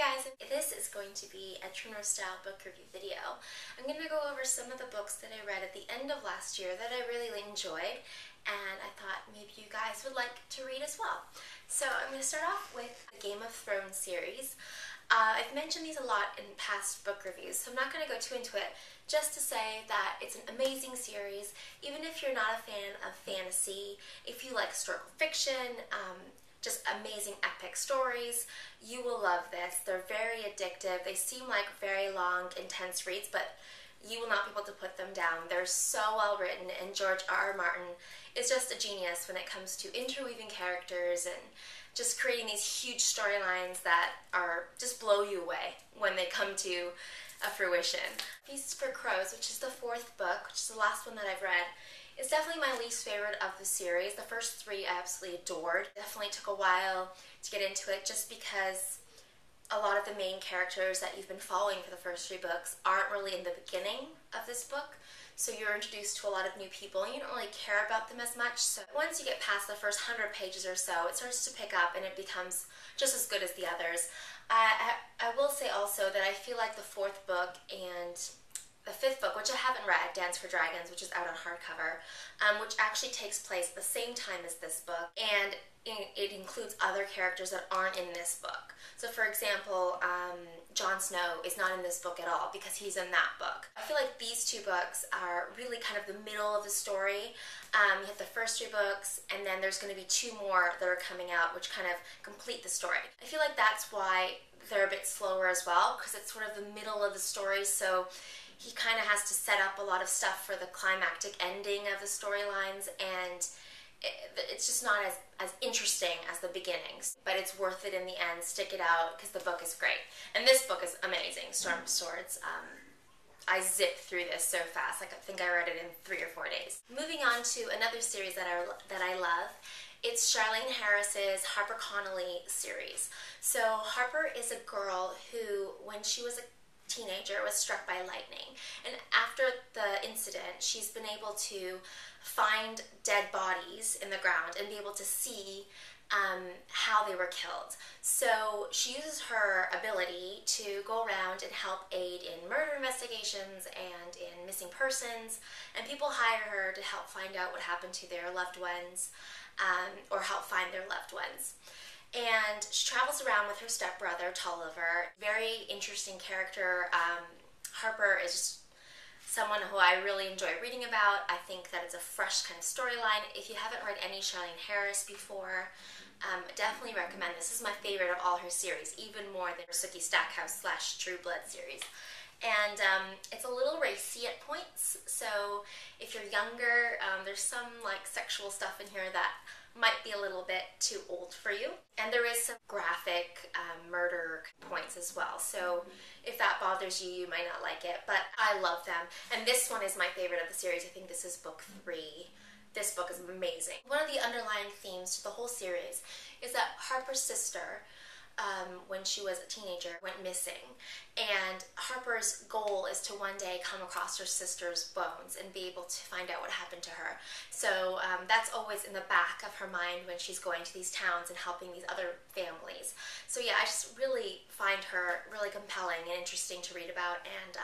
guys, this is going to be a Turner style book review video. I'm going to go over some of the books that I read at the end of last year that I really enjoyed, and I thought maybe you guys would like to read as well. So I'm going to start off with the Game of Thrones series. I've mentioned these a lot in past book reviews, so I'm not going to go too into it, just to say that it's an amazing series. Even if you're not a fan of fantasy, if you like historical fiction, just amazing epic stories, you will love this. They're very addictive. They seem like very long, intense reads, but you will not be able to put them down. They're so well written, and George R.R. Martin is just a genius when it comes to interweaving characters and just creating these huge storylines that are just blow you away when they come to fruition. Feast for Crows, which is the fourth book, which is the last one that I've read, is definitely my least favorite of the series. The first three I absolutely adored. Definitely took a while to get into it just because a lot of the main characters that you've been following for the first three books aren't really in the beginning of this book. So you're introduced to a lot of new people and you don't really care about them as much. So once you get past the first 100 pages or so, it starts to pick up and it becomes just as good as the others. I will say also that I feel like the fourth book and the fifth book, which I haven't read, Dance for Dragons, which is out on hardcover, which actually takes place at the same time as this book, and it includes other characters that aren't in this book. So for example, Jon Snow is not in this book at all because he's in that book. I feel like these two books are really kind of the middle of the story. You have the first three books, and then there's going to be two more that are coming out which kind of complete the story. I feel like that's why they're a bit slower as well, because it's sort of the middle of the story, so he kind of has to set up a lot of stuff for the climactic ending of the storylines, and it's just not as interesting as the beginnings. But it's worth it in the end. Stick it out, because the book is great. And this book is amazing, Storm of Swords. I zipped through this so fast. Like, I think I read it in 3 or 4 days. Moving on to another series that I love. It's Charlaine Harris's Harper Connelly series. So Harper is a girl who, when she was a teenager, was struck by lightning, and after the incident she's been able to find dead bodies in the ground and be able to see how they were killed. So she uses her ability to go around and help aid in murder investigations and in missing persons, and people hire her to help find out what happened to their loved ones, or help find their loved ones. And she travels around with her stepbrother, Tolliver. Very interesting character. Harper is just someone who I really enjoy reading about. I think that it's a fresh kind of storyline. If you haven't read any Charlaine Harris before, definitely recommend this. This is my favorite of all her series, even more than her Sookie Stackhouse / True Blood series. And it's a little racy at points, so if you're younger, there's some like sexual stuff in here that might be a little bit too old for you. And there is some graphic murder points as well, so if that bothers you, you might not like it, but I love them. And this one is my favorite of the series. I think this is book 3. This book is amazing. One of the underlying themes to the whole series is that Harper's sister, when she was a teenager, went missing, and Harper's goal is to one day come across her sister's bones and be able to find out what happened to her. So that's always in the back of her mind when she's going to these towns and helping these other families. So yeah, I just really find her really compelling and interesting to read about, and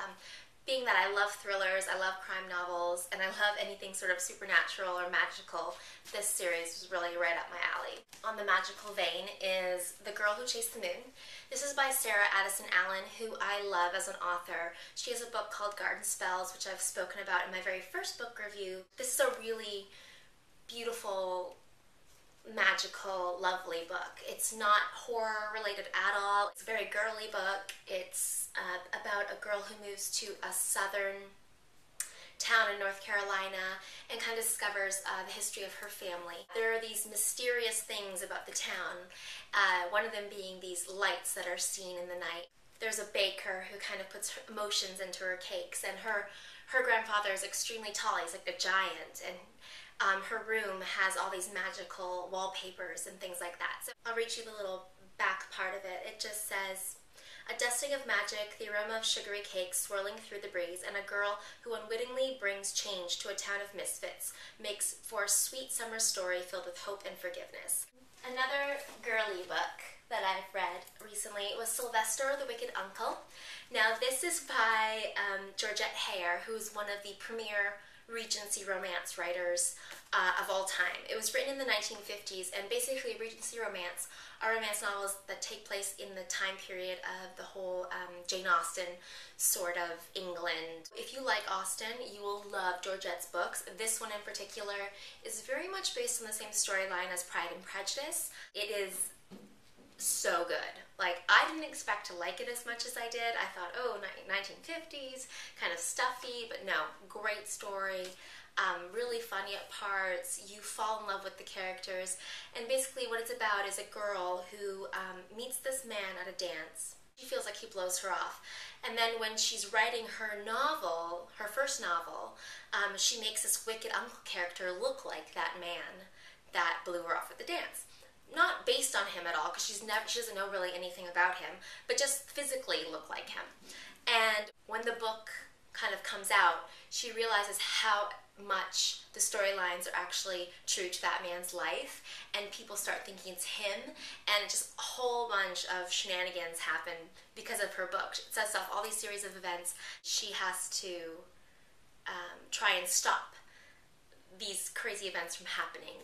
being that I love thrillers, I love crime novels, and I love anything sort of supernatural or magical, this series was really right up my alley. On the magical vein is The Girl Who Chased the Moon. This is by Sarah Addison Allen, who I love as an author. She has a book called Garden Spells, which I've spoken about in my very first book review. This is a really beautiful, magical, lovely book. It's not horror related at all. It's a very girly book. It's about a girl who moves to a southern town in North Carolina and kind of discovers the history of her family. There are these mysterious things about the town, one of them being these lights that are seen in the night. There's a baker who kind of puts emotions into her cakes, and her grandfather is extremely tall. He's like a giant, and her room has all these magical wallpapers and things like that. So I'll read you the little back part of it. It just says, "A dusting of magic, the aroma of sugary cakes swirling through the breeze, and a girl who unwittingly brings change to a town of misfits makes for a sweet summer story filled with hope and forgiveness." Another girly book that I've read recently was Sylvester, the Wicked Uncle. Now this is by Georgette, who's one of the premier Regency romance writers of all time. It was written in the 1950s, and basically Regency romance are romance novels that take place in the time period of the whole Jane Austen sort of England. If you like Austen, you will love Georgette's books. This one in particular is very much based on the same storyline as Pride and Prejudice. It is so good. Like, I didn't expect to like it as much as I did. I thought, oh, 1950s, kind of stuffy, but no, great story. Really funny at parts. You fall in love with the characters, and basically what it's about is a girl who meets this man at a dance. She feels like he blows her off, and then when she's writing her novel, her first novel, she makes this wicked uncle character look like that man that blew her off at the dance. Not based on him at all, because she doesn't know really anything about him, but just physically look like him. And when the book kind of comes out, she realizes how much the storylines are actually true to that man's life, and people start thinking it's him, and just a whole bunch of shenanigans happen because of her book. It sets off all these series of events. She has to try and stop these crazy events from happening.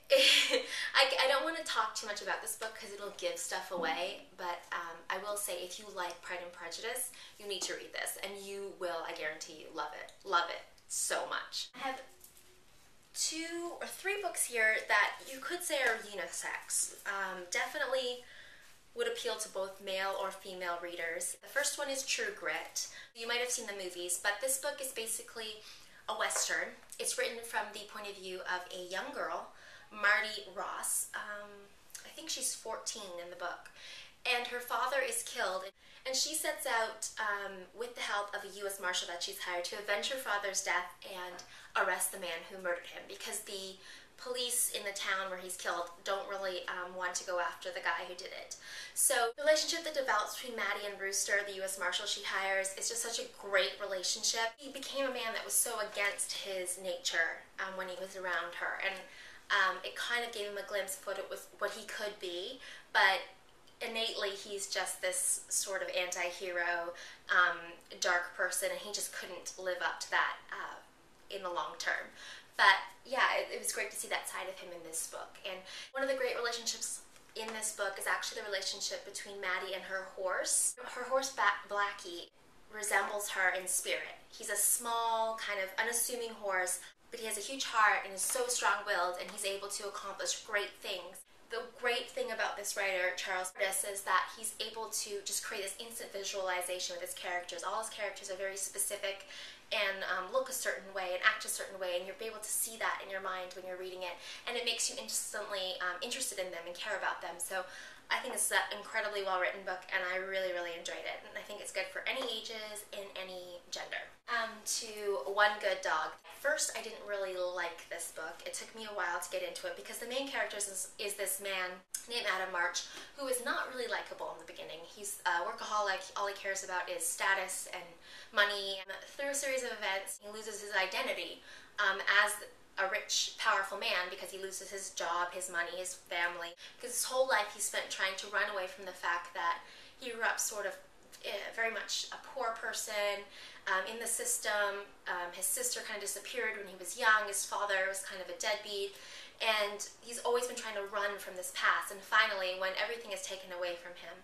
I don't want to talk too much about this book because it'll give stuff away, but I will say if you like Pride and Prejudice, you need to read this, and you will, I guarantee you, love it. Love it so much. I have 2 or 3 books here that you could say are unisex. Definitely would appeal to both male or female readers. The first one is True Grit. You might have seen the movies, but this book is basically a Western. It's written from the point of view of a young girl, Marty Ross. I think she's 14 in the book, and her father is killed, and she sets out with the help of a U.S. Marshal that she's hired to avenge her father's death and arrest the man who murdered him, because the police in the town where he's killed don't really want to go after the guy who did it. So the relationship that develops between Maddie and Brewster, the U.S. Marshal she hires, is just such a great relationship. He became a man that was so against his nature when he was around her, and it kind of gave him a glimpse of what he could be, but innately he's just this sort of anti-hero, dark person, and he just couldn't live up to that in the long term. But yeah, it was great to see that side of him in this book. And one of the great relationships in this book is actually the relationship between Maddie and her horse. Her horse, Blackie, resembles her in spirit. He's a small, kind of unassuming horse, but he has a huge heart and is so strong-willed, and he's able to accomplish great things. The great thing about this writer, Charles Portis, is that he's able to just create this instant visualization with his characters. All his characters are very specific and look a certain way and act a certain way, and you'll be able to see that in your mind when you're reading it, and it makes you instantly interested in them and care about them. So I think it's an incredibly well-written book, and I really, really enjoyed it. And I think it's good for any ages and any gender. To One Good Dog. First, I didn't really like this book. It took me a while to get into it because the main character is this man named Adam March, who is not really likable in the beginning. He's a workaholic. All he cares about is status and money. And through a series of events, he loses his identity as a rich, powerful man because he loses his job, his money, his family. Because his whole life he spent trying to run away from the fact that he grew up sort of very much a poor person in the system. His sister kind of disappeared when he was young. His father was kind of a deadbeat. And he's always been trying to run from this past. And finally, when everything is taken away from him,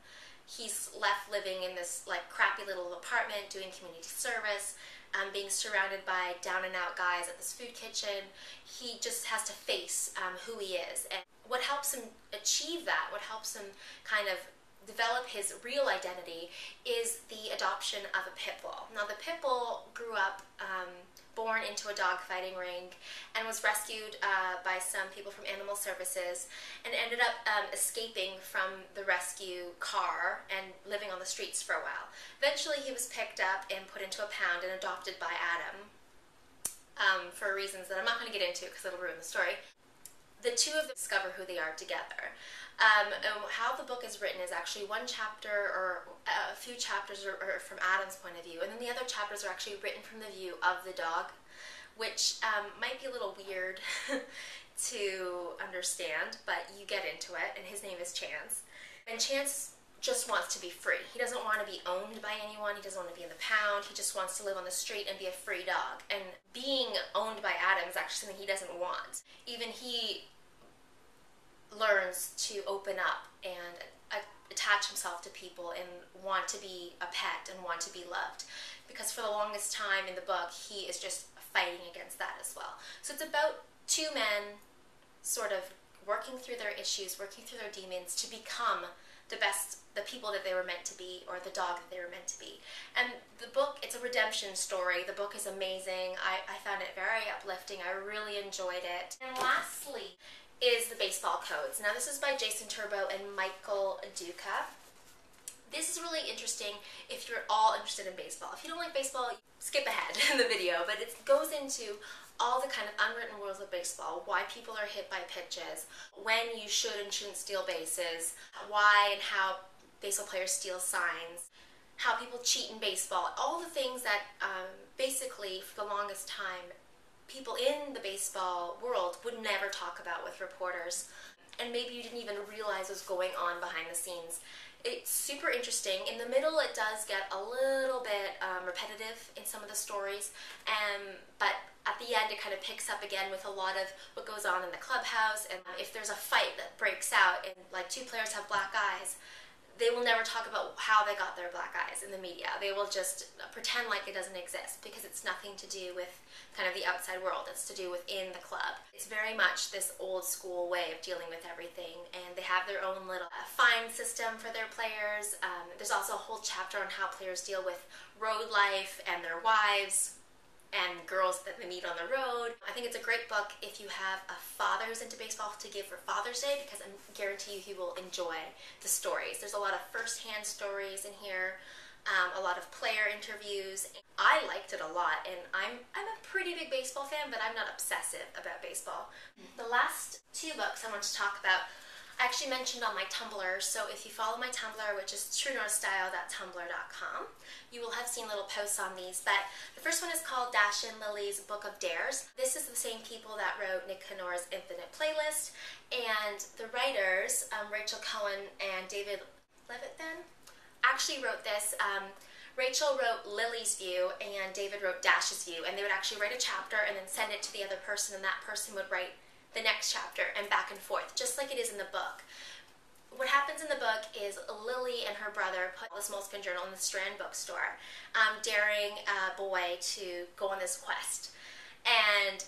he's left living in this like crappy little apartment, doing community service, being surrounded by down-and-out guys at this food kitchen. He just has to face who he is. And what helps him achieve that, what helps him kind of develop his real identity, is the adoption of a pit bull. Now, the pit bull grew up born into a dog fighting ring and was rescued by some people from animal services, and ended up escaping from the rescue car and living on the streets for a while. Eventually he was picked up and put into a pound and adopted by Adam for reasons that I'm not going to get into because it'll ruin the story. The two of them discover who they are together. And how the book is written is actually one chapter or a few chapters are from Adam's point of view, and then the other chapters are actually written from the view of the dog, which might be a little weird to understand, but you get into it, and his name is Chance. And Chance just wants to be free. He doesn't want to be owned by anyone. He doesn't want to be in the pound. He just wants to live on the street and be a free dog. And being owned by Adam is actually something he doesn't want. Even he learns to open up and attach himself to people and want to be a pet and want to be loved. Because for the longest time in the book, he is just fighting against that as well. So it's about two men sort of working through their issues, working through their demons to become the people that they were meant to be, or the dog that they were meant to be. And the book, it's a redemption story. The book is amazing. I found it very uplifting. I really enjoyed it. And lastly is the baseball codes. Now this is by Jason Turbow and Micheal Duca. This is really interesting if you're all interested in baseball. If you don't like baseball, skip ahead in the video, but it goes into all the kind of unwritten rules of baseball, why people are hit by pitches, when you should and shouldn't steal bases, why and how baseball players steal signs, how people cheat in baseball, all the things that basically for the longest time people in the baseball world would never talk about with reporters, and maybe you didn't even realize was going on behind the scenes. It's super interesting. In the middle it does get a little bit repetitive in some of the stories, but at the end it kind of picks up again with a lot of what goes on in the clubhouse. And if there's a fight that breaks out and like two players have black eyes, they will never talk about how they got their black eyes in the media. They will just pretend like it doesn't exist because it's nothing to do with kind of the outside world. It's to do within the club. It's very much this old school way of dealing with everything, and they have their own little fine system for their players. There's also a whole chapter on how players deal with road life and their wives and girls that they meet on the road. I think it's a great book if you have a father who's into baseball to give for Father's Day, because I guarantee you he will enjoy the stories. There's a lot of first-hand stories in here, a lot of player interviews. I liked it a lot, and I'm a pretty big baseball fan, but I'm not obsessive about baseball. The last two books I want to talk about I actually mentioned on my Tumblr, so if you follow my Tumblr, which is truenorthstyle.tumblr.com, you will have seen little posts on these, but the first one is called Dash and Lily's Book of Dares. This is the same people that wrote Nick Canor's Infinite Playlist, and the writers, Rachel Cohn and David Levithan, actually wrote this. Rachel wrote Lily's view and David wrote Dash's view, and they would actually write a chapter and then send it to the other person, and that person would write the next chapter and back and forth, just like it is in the book. What happens in the book is Lily and her brother put this Moleskine journal in the Strand bookstore, daring a boy to go on this quest. And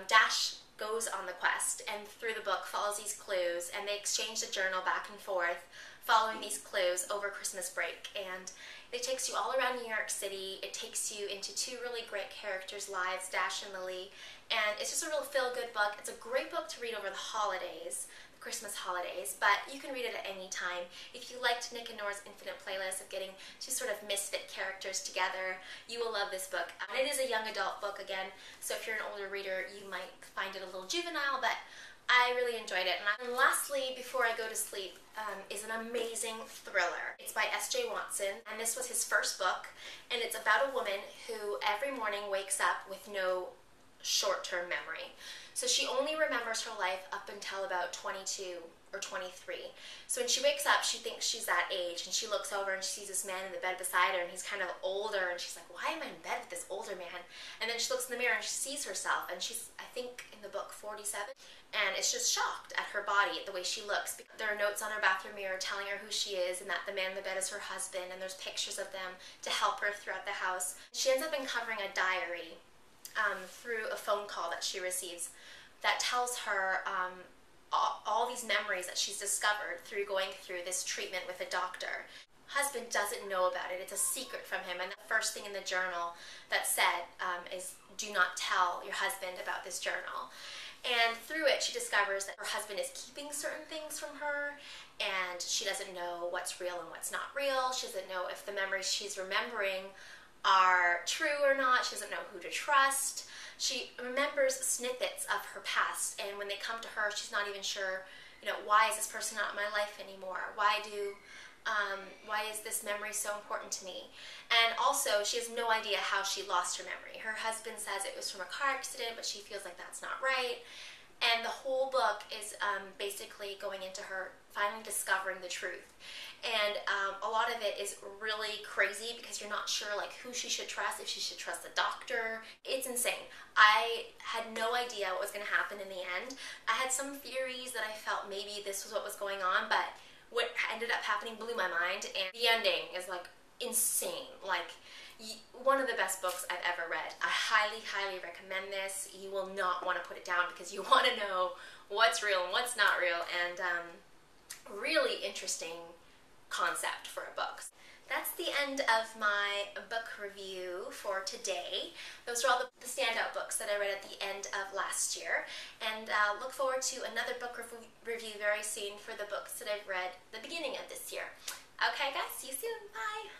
Dash goes on the quest, and through the book follows these clues, and they exchange the journal back and forth, following these clues over Christmas break. And it takes you all around New York City. It takes you into two really great characters' lives, Dash and Lily, and it's just a real feel-good book. It's a great book to read over the holidays, the Christmas holidays, but you can read it at any time. If you liked Nick and Nora's Infinite Playlist of getting two sort of misfit characters together, you will love this book. And it is a young adult book again, so if you're an older reader, you might find it a little juvenile, but I really enjoyed it. And lastly, before I go to sleep, is an amazing thriller. It's by S.J. Watson, and this was his first book, and it's about a woman who every morning wakes up with no short-term memory. So she only remembers her life up until about 22 or 23. So when she wakes up, she thinks she's that age, and she looks over and she sees this man in the bed beside her, and he's kind of older, and she's like, why am I in bed with this older man? And then she looks in the mirror and she sees herself, and she's, I think in the book, 47, and is just shocked at her body, at the way she looks. There are notes on her bathroom mirror telling her who she is and that the man in the bed is her husband, and there's pictures of them to help her throughout the house. She ends up uncovering a diary through a phone call that she receives that tells her all these memories that she's discovered through going through this treatment with a doctor. Husband doesn't know about it. It's a secret from him, and the first thing in the journal that said is, do not tell your husband about this journal. And through it, she discovers that her husband is keeping certain things from her, and she doesn't know what's real and what's not real. She doesn't know if the memories she's remembering are true or not. She doesn't know who to trust. She remembers snippets of her past, and when they come to her, she's not even sure, why is this person not in my life anymore? Why is this memory so important to me? And also, she has no idea how she lost her memory. Her husband says it was from a car accident, but she feels like that's not right. And the whole book is basically going into her finally discovering the truth. And a lot of it is really crazy because you're not sure like who she should trust, if she should trust the doctor. It's insane. I had no idea what was going to happen in the end. I had some theories that I felt maybe this was what was going on, but what ended up happening blew my mind, and the ending is like insane. Like one of the best books I've ever read. I highly, highly recommend this. You will not want to put it down because you want to know what's real and what's not real, and really interesting concept for a book. That's the end of my book review for today. Those are all the standout books that I read at the end of last year, and look forward to another book review very soon for the books that I've read at the beginning of this year. Okay guys, see you soon. Bye!